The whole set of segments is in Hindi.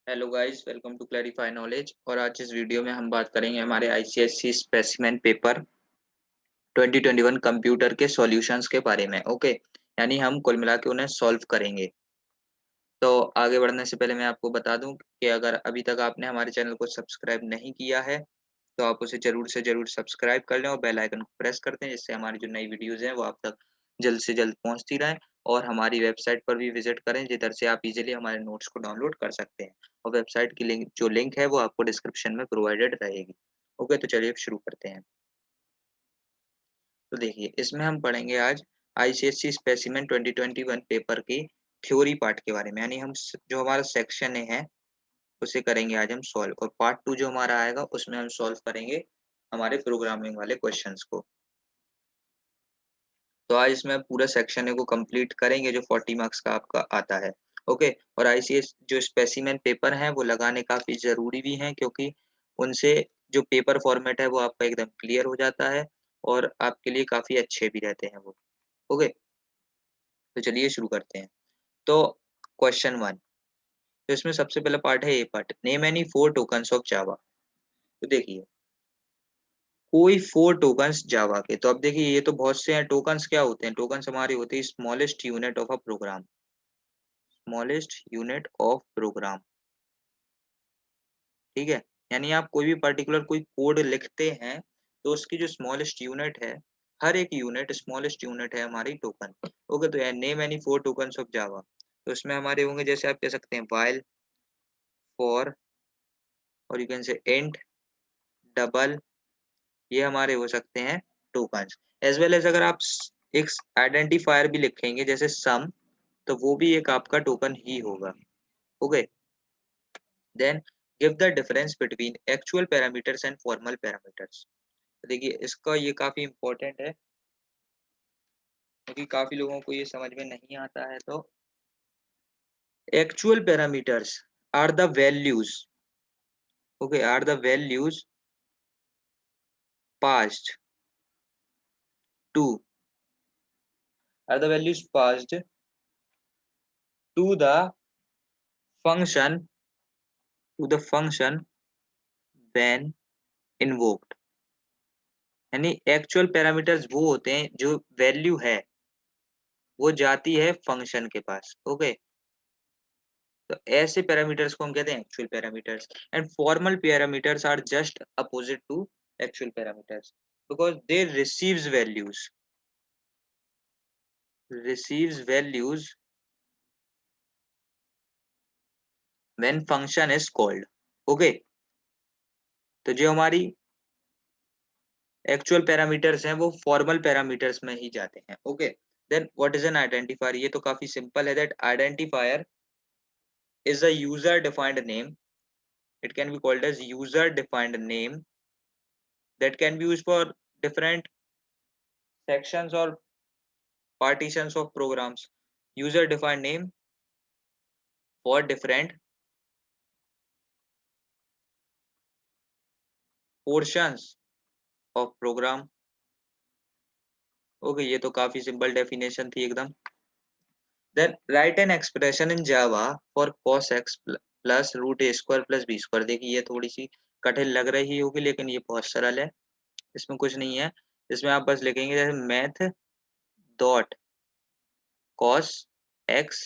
Hello guys, welcome to clarify knowledge. और आज इस वीडियो में हम बात करेंगे हमारे आईसीएससी स्पेसिमेन पेपर 2021 कंप्यूटर के सॉल्यूशंस के बारे में। ओके, यानी हम कुल मिला के उन्हें सॉल्व करेंगे। तो आगे बढ़ने से पहले मैं आपको बता दूं कि अगर अभी तक आपने हमारे चैनल को सब्सक्राइब नहीं किया है तो आप उसे जरूर से जरूर सब्सक्राइब कर लें और बेल आइकन को प्रेस कर दें, जिससे हमारी जो नई वीडियोस हैं वो आप तक जल्द से जल्द पहुंचती रहें। और हमारी वेबसाइट पर भी विजिट करें, जिधर से आप इजीली हमारे नोट्स को डाउनलोड कर सकते हैं। और वेबसाइट की लिंक है वो आपको डिस्क्रिप्शन में प्रोवाइडेड रहेगी। ओके, तो चलिए शुरू करते हैं। तो देखिए, इसमें हम पढ़ेंगे आज आईसीएससी स्पेसिमेन 2021 पेपर की थ्योरी पार्ट के बारे में, यानी जो हमारा सेक्शन है उसे करेंगे आज हम सॉल्व। और पार्ट 2 जो हमारा आएगा उसमें हम सॉल्व करेंगे हमारे प्रोग्रामिंग वाले क्वेश्चंस को। तो आज इसमें पूरा सेक्शन है को कंप्लीट करेंगे जो 40 मार्क्स का आपका आता है। ओके, और आईसीएस जो स्पेसिमेन पेपर हैं वो लगाने काफी जरूरी भी हैं, क्योंकि उनसे जो पेपर फॉर्मेट है वो आपका एकदम क्लियर हो जाता है और आपके लिए काफी अच्छे भी रहते हैं वो। ओके, तो चलिए शुरू करते हैं। तो क्वेश्चन 1, तो इसमें सबसे पहला पार्ट है, A part, name any 4 tokens of Java. तो देखिए, कोई 4 टोकन्स जावा के, तो अब देखिए ये तो बहुत से हैं। टोकन्स क्या होते हैं? टोकन्स हमारी होती है smallest unit of a program. Smallest unit of program, ठीक है। यानी आप कोई भी पर्टिकुलर कोई कोड लिखते हैं तो उसकी जो स्मॉलेस्ट यूनिट है, हर एक यूनिट स्मॉलेस्ट यूनिट है हमारी टोकन। ओके, तो name any 4 tokens of Java, तो इसमें हमारे होंगे, जैसे आप कह सकते हैं व्हाइल, फॉर, और you can say int, double, ये हमारे हो सकते हैं टोकन्स। एज वेल एज अगर आप एक आइडेंटिफायर भी लिखेंगे जैसे सम, तो वो भी एक आपका टोकन ही होगा। Okay, then give the difference between actual parameters and formal parameters. देखिए, इसका ये काफी इंपॉर्टेंट है, क्योंकि काफी लोगों को ये समझ में नहीं आता है। तो actual parameters are the values, okay, are the values passed to, are the values passed to the function, to the function when invoked. यानी एक्चुअल पैरामीटर्स वो होते हैं जो वैल्यू है वो जाती है फंक्शन के पास। ओके, तो ऐसे पैरामीटर्स को हम कहते हैं actual parameters. And formal parameters are just opposite to actual parameters, because they receives values when function is called। Okay, तो जो हमारी एक्चुअल पैरामीटर्स हैं वो फॉर्मल पैरामीटर्स में ही जाते हैं। Okay, then what is an identifier? ये तो काफी सिंपल है, that identifier is a user defined name, it can be called as user defined name, that can be used for different sections or partitions of programs. User defined name for different portions of program। Okay, ये तो काफी सिंपल डेफिनेशन थी एकदम। Then write an expression in Java for cos x plus root A square plus B square. देखिए, ये थोड़ी सी कठिन लग रही होगी, लेकिन ये बहुत सरल है, इसमें कुछ नहीं है। इसमें आप बस लिखेंगे जैसे math dot cos x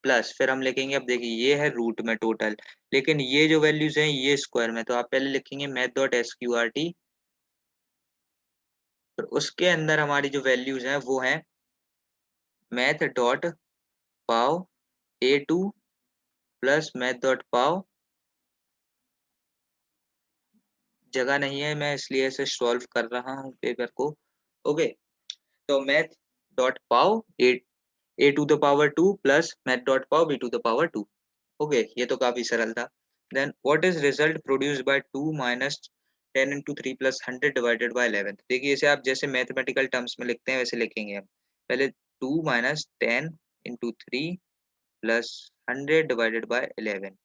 plus, फिर हम लिखेंगे, अब देखिए ये है रूट में टोटल, लेकिन ये जो वैल्यूज हैं ये स्क्वायर में, तो आप पहले लिखेंगे math dot S Q R T, और उसके अंदर हमारी जो वैल्यूज हैं वो हैं math dot pow A to plus math dot पाव, जगह नहीं है मैं इसलिए इसे सॉल्व कर रहा हूँ पेपर को। ओके, तो math dot pow A to the power two plus math dot pow B to the power two. Okay, ये तो काफी सरल था। Then what is result produced by 2 minus 10 into 3 plus 100 divided by 11। देखिए, इसे आप जैसे मैथमेटिकल टर्म्स में लिखते हैं वैसे लिखेंगे हम। पहले 2 minus 10 into 3 plus 100 divided by 11।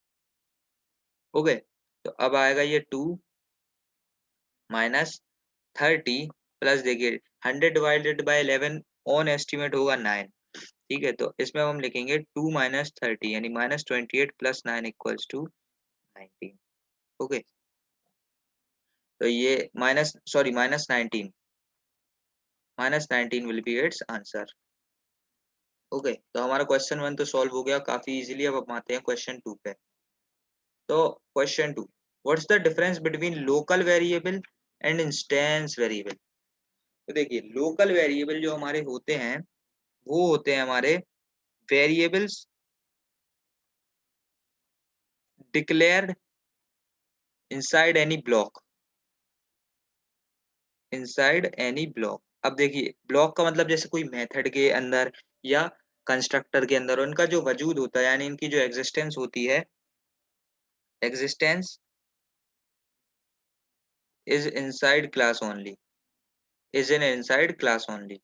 Okay, तो अब आएगा ये 2 माइनस 30 प्लस, देखिए 100 डिवाइडेड बाय 11 ऑन एस्टिमेट होगा 9। ठीक है, तो इसमें हम लिखेंगे 2 माइनस 30 यानी minus 28 plus 9 equals to 19। Okay, तो ये -19 will be its answer. Okay, तो हमारा क्वेश्चन 1 तो सॉल्व हो गया काफी इजीली। अब हम आते हैं क्वेश्चन 2 पे। तो question 2, what's the difference between local variable and instance variable? तो देखिए, लोकल वेरिएबल जो हमारे होते हैं वो होते हैं हमारे variables declared inside any block, inside any block. अब देखिए, ब्लॉक का मतलब जैसे कोई मेथड के अंदर या कंस्ट्रक्टर के अंदर उनका जो वजूद होता है, यानी इनकी जो एग्जिस्टेंस होती है, existence is inside class only, is in inside class only.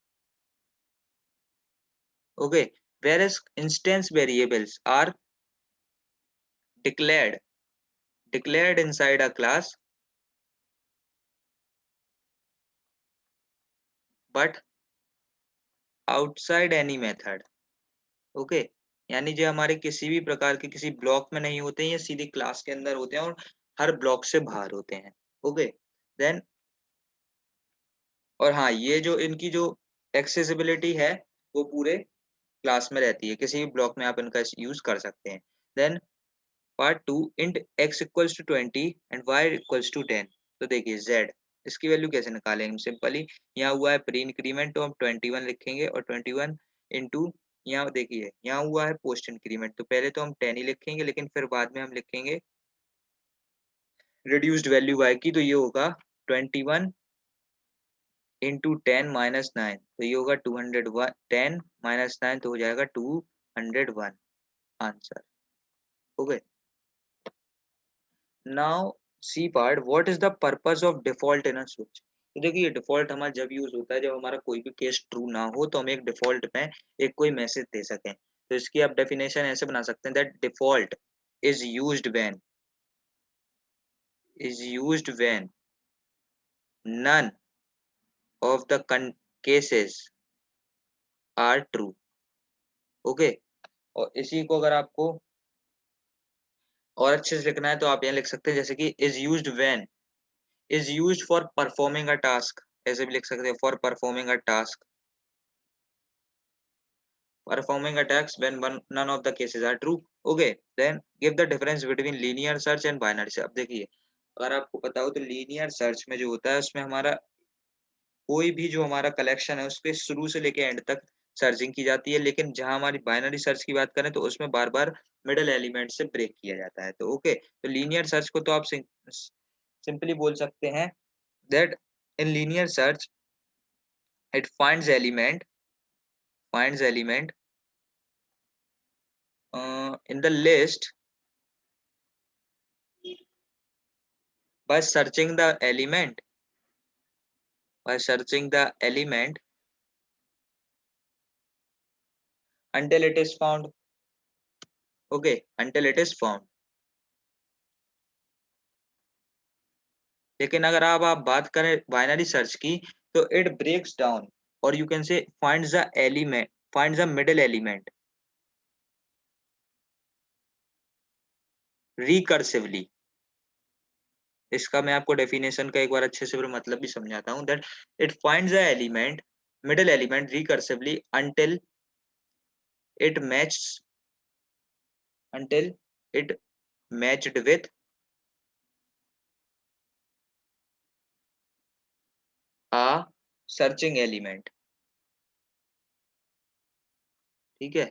Okay, whereas instance variables are declared inside a class but outside any method. Okay, यानी जो हमारे किसी भी प्रकार के किसी ब्लॉक में नहीं होते हैं, ये सीधी क्लास के अंदर होते हैं और हर ब्लॉक से बाहर होते हैं। ओके, देन और हाँ, ये जो इनकी जो एक्सेसिबिलिटी है वो पूरे क्लास में रहती है, किसी भी ब्लॉक में आप इनका यूज कर सकते हैं। Then part 2, int x equals to 20 and y equals to 10। तो देखिए z, इसकी वैल्यू कैसे निकालेंगे? सिंपली यहाँ हुआ है प्री इंक्रीमेंट, तो हम 21 लिखेंगे और 21 इंटू यहाँ देखिए यहाँ हुआ है पोस्ट इंक्रीमेंट, तो पहले तो हम 10 ही लिखेंगे, लेकिन फिर बाद में हम लिखेंगे रिड्यूस्ड वैल्यू y की, तो ये होगा 21 इंटू 10 माइनस 9, तो ये होगा 201, 10 माइनस 9 तो हो जाएगा 201 answer. Okay, now C part, what is the purpose of default in a switch? तो देखिए, डिफॉल्ट हमारा जब यूज होता है जब हमारा कोई भी केस ट्रू ना हो, तो हम एक डिफॉल्ट में एक कोई मैसेज दे सकें। तो इसकी आप डेफिनेशन ऐसे बना सकते हैं, that default is used when none of the cases are true. Okay, और इसी को अगर आपको और अच्छे से लिखना है तो आप यहाँ लिख सकते हैं, जैसे कि is used when, is used for performing a task, ऐसे भी लिख सकते हैं, for performing a task, performing attacks when none of the cases are true. Okay, then give the difference between linear search and binary search। अब देखिए, अगर आपको पता हो तो लीनियर सर्च में जो होता है उसमें हमारा कोई भी जो हमारा कलेक्शन है उसके शुरू से लेके एंड तक सर्चिंग की जाती है, लेकिन जहां हमारी बाइनरी सर्च की बात करें तो उसमें बार बार मिडल एलिमेंट से ब्रेक किया जाता है। तो ओके, तो लीनियर सर्च को तो आप सिंपली बोल सकते हैं that in linear search it finds element in the list by searching the element by searching the element until it is found। Okay, until it is found। लेकिन अगर आप बात करें बाइनरी सर्च की, तो इट ब्रेक्स डाउन और you can say finds the middle element recursively. इसका मैं आपको डेफिनेशन का एक बार अच्छे से फिर मतलब भी समझाता हूँ, that it finds the element middle element recursively it matches until it matched with a searching element। ठीक है,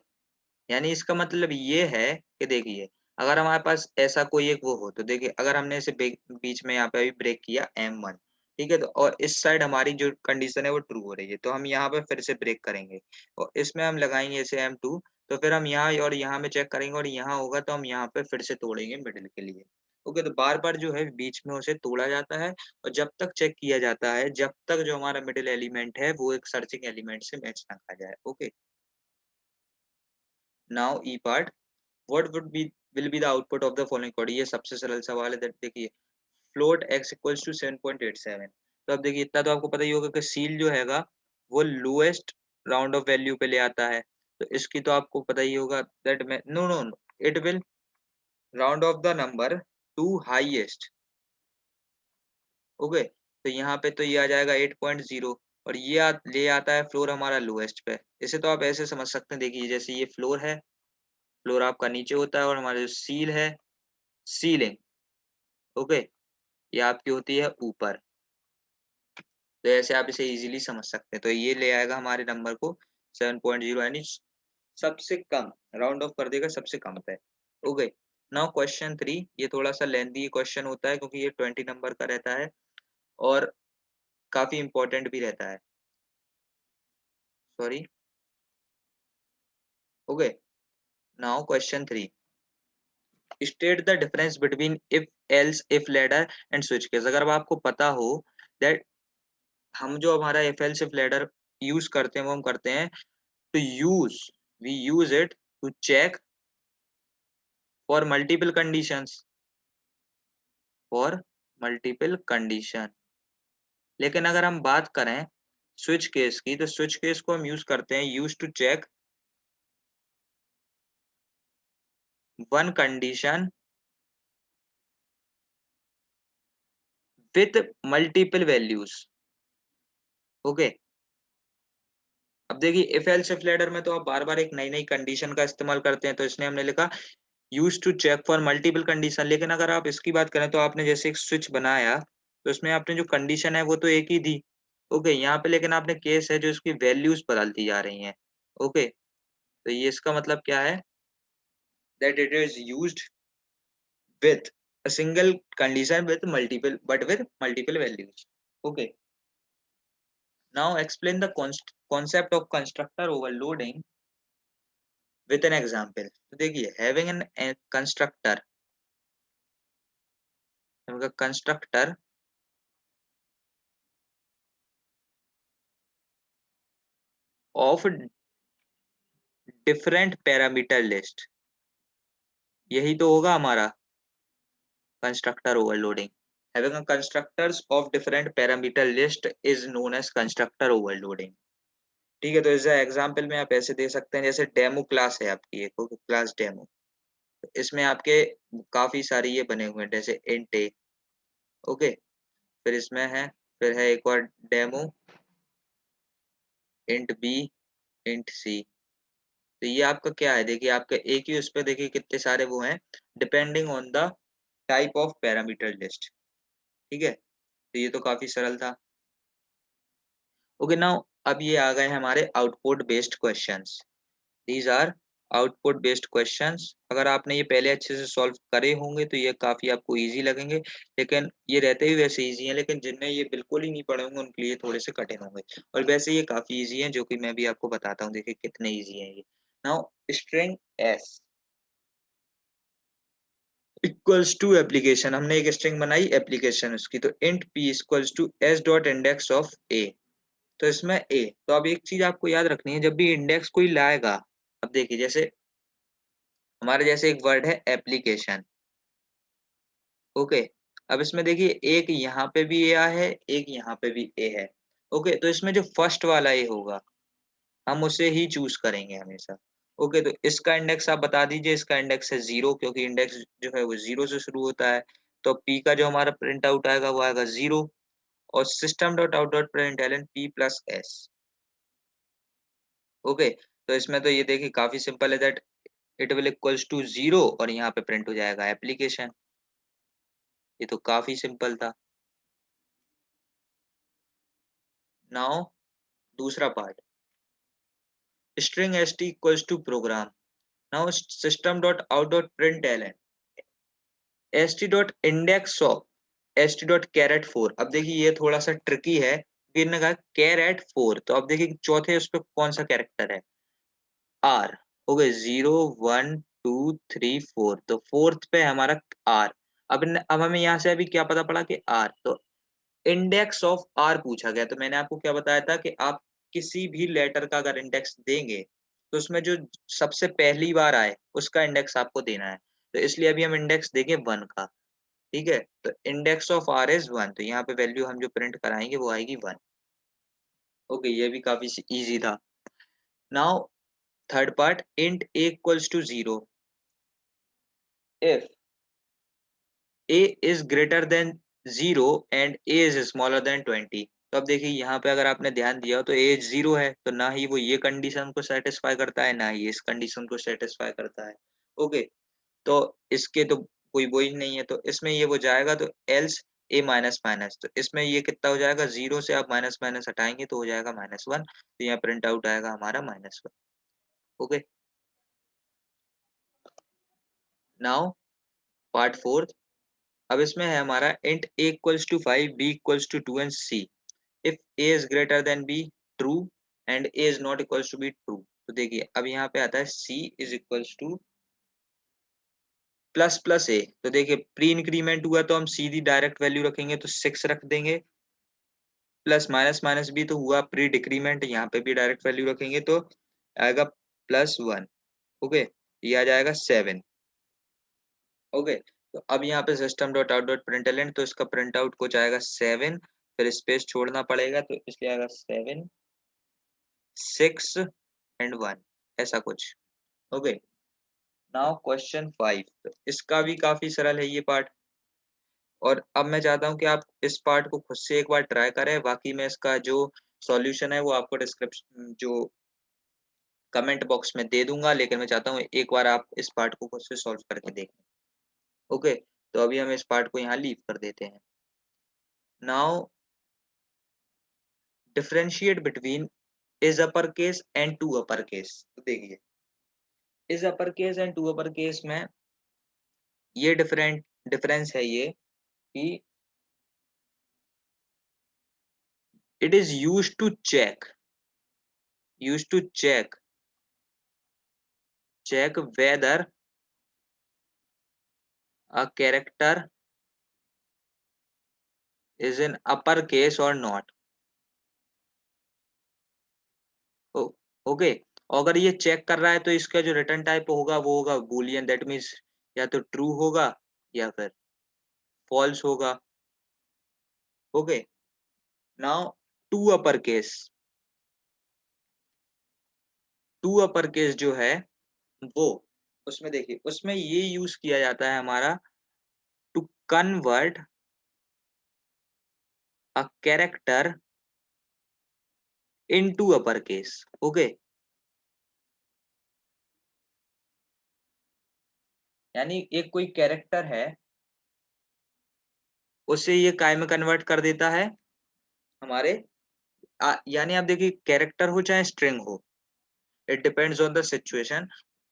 यानी इसका मतलब ये है कि देखिए, अगर हमारे पास ऐसा कोई एक वो हो, तो देखिए अगर हमने इसे बीच में यहाँ पे अभी ब्रेक किया M1, ठीक है, तो और इस साइड हमारी जो कंडीशन है वो ट्रू हो रही है, तो हम यहाँ पे फिर से ब्रेक करेंगे और इसमें हम लगाएंगे इसे M2, तो फिर हम यहाँ और यहाँ में चेक करेंगे और यहाँ होगा तो हम यहाँ पे फिर से तोड़ेंगे मिडिल के लिए। ओके, तो बार बार जो है बीच में उसे तोड़ा जाता है और जब तक चेक किया जाता है, जब तक जो हमारा मिडिल एलिमेंट है वो एक सर्चिंग एलिमेंट से मैच ना खा जाए। Okay, now E part, what would be will be the output of the following code? ये सबसे सरल सवाल है। देखिए, फ्लोट x इक्वल्स टू 7.87। तो अब देखिए, इतना तो आपको पता ही होगा कि सील जो हैगा वो लोएस्ट राउंड ऑफ वैल्यू पे ले आता है, तो इसकी तो आपको पता ही होगा दैट मैं no no it will round off the number to highest. Okay, तो यहाँ पे तो ये आ जाएगा 8.0 और ये ले आता है फ्लोर हमारा लोएस्ट पे। इसे तो आप ऐसे समझ सकते हैं, देखिए जैसे ये फ्लोर है, फ्लोर आपका नीचे होता है और हमारा जो सील है, सीलिंग, ओके, ये आपकी होती है ऊपर। तो ऐसे आप इसे इजीली समझ सकते हैं। तो ये ले आएगा हमारे नंबर को 7.0, यानी सबसे कम, राउंड ऑफ कर देगा सबसे कम पे। ओके, नाउ क्वेश्चन 3, ये थोड़ा सा लेंथी क्वेश्चन होता है क्योंकि ये 20 नंबर का रहता है और काफी इंपॉर्टेंट भी रहता है। Sorry. Okay, now question 3, state the difference between if else if ladder and switch case. अगर अब आपको पता हो दैट हम जो हमारा if else if ladder use करते हैं वो हम करते हैं to use, we use it to check for multiple conditions, for multiple condition। लेकिन अगर हम बात करें स्विच केस की, तो स्विच केस को हम यूज करते हैं use to check one condition with multiple values. Okay, अब देखिए इफ एल्स इफ लैडर में तो आप बार बार एक नई नई कंडीशन का इस्तेमाल करते हैं, तो इसने हमने लिखा use to check for multiple condition. लेकिन अगर आप इसकी बात करें तो आपने जैसे एक स्विच बनाया, तो इसमें आपने जो कंडीशन है वो तो एक ही दी। ओके, यहाँ पे लेकिन आपने केस है जो इसकी वैल्यूज बदलती जा रही हैं। ओके, तो ये इसका मतलब क्या है, that it is used with a single condition with multiple, but with multiple values. Okay, now explain the concept of constructor overloading with an example. तो देखिए having an constructor, constructor of different parameter list, यही तो होगा हमारा constructor overloading. Having a constructors of different parameter list is known as constructor overloading. ठीक है, तो इस एग्जांपल में आप ऐसे दे सकते हैं, जैसे डेमो क्लास है आपकी एक, क्लास डेमो, इसमें आपके काफी सारी ये बने हुए हैं, जैसे इंट ए, ओके, फिर इसमें है, फिर है एक और डेमो इंट बी, इंट सी। तो ये आपका क्या है, देखिए आपका एक ही उस पे देखिए कितने सारे वो हैं, depending on the type of parameter list. ठीक है, तो ये तो काफी सरल था। ओके, नाउ अब ये आ गए हमारे output based questions. These are output based questions. अगर आपने ये पहले अच्छे से सॉल्व करे होंगे तो ये काफी आपको इजी लगेंगे, लेकिन ये रहते ही वैसे इजी हैं, लेकिन जिनने ये बिल्कुल ही नहीं पढ़े होंगे उनके लिए थोड़े से कठिन होंगे। और वैसे ये काफी इजी हैं, जो कि मैं भी आपको बताता हूँ, देखिए कितने इजी हैं ये। Now string S equals to application, हमने एक स्ट्रिंग बनाई एप्लीकेशन उसकी, तो int P equals to S dot index of A. तो इसमें ए, तो अब एक चीज आपको याद रखनी है, जब भी इंडेक्स कोई लाएगा, अब देखिए जैसे हमारे जैसे एक वर्ड है एप्लीकेशन, ओके, अब इसमें देखिए एक यहाँ पे भी ए है, एक यहाँ पे भी ए है। ओके, तो इसमें जो फर्स्ट वाला ए होगा हम उसे ही चूज करेंगे हमेशा। ओके, तो इसका इंडेक्स आप बता दीजिए, इसका इंडेक्स है 0, क्योंकि इंडेक्स जो है वो 0 से शुरू होता है। तो पी का जो हमारा प्रिंट आउट आएगा वो आएगा 0, और system dot out dot print L N P plus S. Okay, तो इसमें तो ये देखिए काफी सिंपल है, that it will equals to 0 और यहाँ पे प्रिंट हो जाएगा एप्लीकेशन। ये तो काफी सिंपल था। नाउ दूसरा part, string st equals to program। now system dot out dot println st dot index of st dot caret 4। अब देखिए ये थोड़ा सा ट्रिकी है, इन्होंने कहा caret 4, तो अब देखिए चौथे उस पे कौन सा कैरेक्टर है, आर। ओके, 0 1 2 3 4, तो फोर्थ पे हमारा आर। अब हमें यहाँ से अभी क्या पता पड़ा कि आर, तो इंडेक्स ऑफ आर पूछा गया, तो मैंने आपको क्या बताया था कि आप किसी भी लेटर का अगर इंडेक्स देंगे तो उसमें जो सबसे पहली बार आए उसका इंडेक्स आपको देना है। तो इसलिए अभी हम इंडेक्स देंगे 1 का। ठीक है, तो इंडेक्स ऑफ आर इज 1, तो यहाँ पे वैल्यू हम जो प्रिंट कराएंगे वो आएगी 1। ओके, ये भी काफी इजी था। Now third part, int A equals to 0 if a is greater than 0 and a is smaller than 20। तो अब देखिए यहाँ पे अगर आपने ध्यान दिया हो तो a 0 है, तो ना ही वो ये कंडीशन को सेटिस्फाई करता है, ना ही इस कंडीशन को सेटिस्फाई करता है। ओके, तो इसके तो कोई वो ही नहीं है, तो इसमें ये वो जाएगा, तो एल्स a माइनस माइनस, तो इसमें ये कितना हो जाएगा, 0 से आप माइनस माइनस हटाएंगे तो हो जाएगा -1, तो यहाँ प्रिंट आउट आएगा हमारा -1। Okay, now part fourth. अब इसमें है हमारा int a equals to 5, b equals to 2 and c if a is greater than b true and a is not equals to b true. तो देखिए अब यहाँ पे आता है c is equals to plus plus A, तो देखिए प्री इंक्रीमेंट हुआ तो हम सीधी डायरेक्ट वैल्यू रखेंगे तो 6 रख देंगे, प्लस माइनस माइनस भी तो हुआ प्री डिक्रीमेंट, यहाँ पे भी डायरेक्ट वैल्यू रखेंगे तो आएगा +1। ओके, ये आ जाएगा 7। ओके, तो अब यहाँ पे system dot out dot println, तो इसका प्रिंट आउट कुछ आएगा 7, फिर स्पेस छोड़ना पड़ेगा तो इसलिए आएगा 7 6 एंड 1, ऐसा कुछ। ओके, नाउ क्वेश्चन 5, तो इसका भी काफी सरल है ये पार्ट, और अब मैं चाहता हूँ कि आप इस पार्ट को खुद से एक बार ट्राई करें, बाकी मैं इसका जो सॉल्यूशन है वो आपको डिस्क्रिप्शन जो कमेंट बॉक्स में दे दूंगा, लेकिन मैं चाहता हूँ एक बार आप इस पार्ट को खुद से सॉल्व करके देखें। ओके, तो अभी हम इस पार्ट को यहाँ लीव कर देते हैं। Now differentiate between is upper case and to upper case. तो देखिए is upper case and to upper case में ये डिफरेंस है ये कि it is use to check whether a character is in upper case or not। Oh, okay, अगर ये चेक कर रहा है तो इसका जो रिटर्न टाइप होगा वो होगा बूलियन, दैट मीन्स या तो ट्रू होगा या फिर फॉल्स होगा। Okay, now to upper case to upper case जो है वो, उसमें देखिए उसमें ये यूज किया जाता है हमारा to convert a character into upper case. Okay, यानी एक कोई कैरेक्टर है उसे ये काय में कन्वर्ट कर देता है हमारे यानी आप देखिए कैरेक्टर हो चाहे स्ट्रिंग हो, it depends on the situation.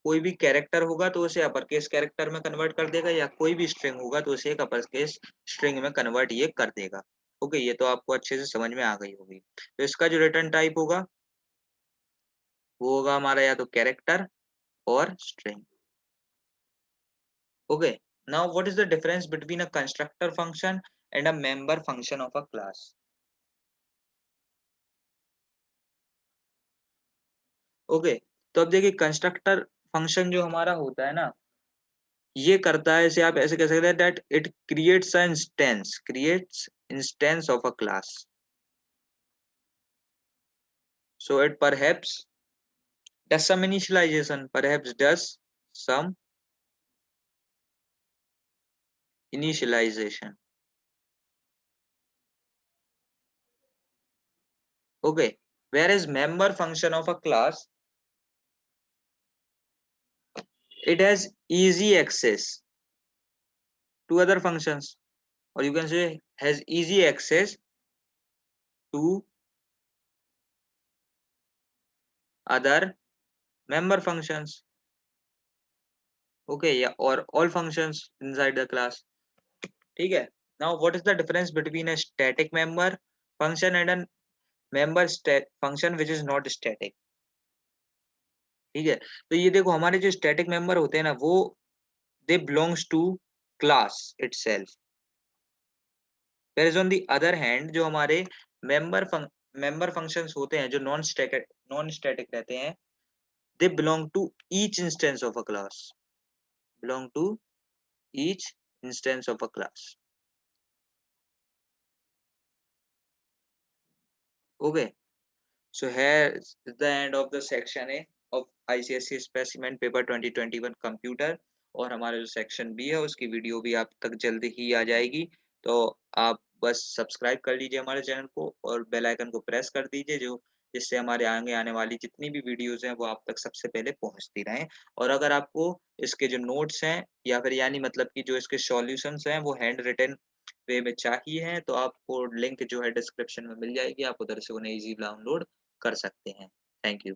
कोई भी कैरेक्टर होगा तो उसे अपर केस कैरेक्टर में कन्वर्ट कर देगा, या कोई भी स्ट्रिंग होगा तो उसे एक अपर केस स्ट्रिंग में कन्वर्ट ये कर देगा। ओके, ये तो आपको अच्छे से समझ में आ गई होगी। तो इसका जो रिटर्न टाइप होगा वो होगा हमारा या तो कैरेक्टर और string. Okay, now what is the difference between a constructor function and a member function of a class. Okay, तो अब देखिए कंस्ट्रक्टर फंक्शन जो हमारा होता है ना, ये करता है, इसे आप ऐसे कह सकते हैं that it creates of a class, so it perhaps does some initialization, perhaps does some initialization। Okay, whereas member function of a class, it has easy access to other functions, or you can say has easy access to other member functions। Okay, yeah, or all functions inside the class। ठीक है, now what is the difference between a static member function and a member function which is not static। ठीक है, तो ये देखो हमारे जो स्टैटिक मेंबर होते हैं ना वो they belongs to class itself, whereas on the other hand जो हमारे member member functions होते हैं जो नॉन स्टैटिक रहते हैं, they belong to each instance of a class, belong to each instance of a class। Okay, so here is the end of the section A of ICSE specimen paper 2021 computer। और हमारा जो सेक्शन बी है उसकी वीडियो भी आप तक जल्द ही आ जाएगी। तो आप बस सब्सक्राइब कर लीजिए हमारे चैनल को और बेल आइकन को प्रेस कर दीजिए जो जिससे हमारे आगे आने वाली जितनी भी वीडियोज़ हैं वो आप तक सबसे पहले पहुँचती रहें। और अगर आपको इसके जो नोट्स हैं या फिर यानी मतलब कि जो इसके सॉल्यूशंस हैं वो हैंड रिटन वे में चाहिए हैं तो आपको लिंक जो है डिस्क्रिप्शन में मिल जाएगी। आप उधर से उन्हें ईज़ी डाउनलोड कर सकते हैं। Thank you.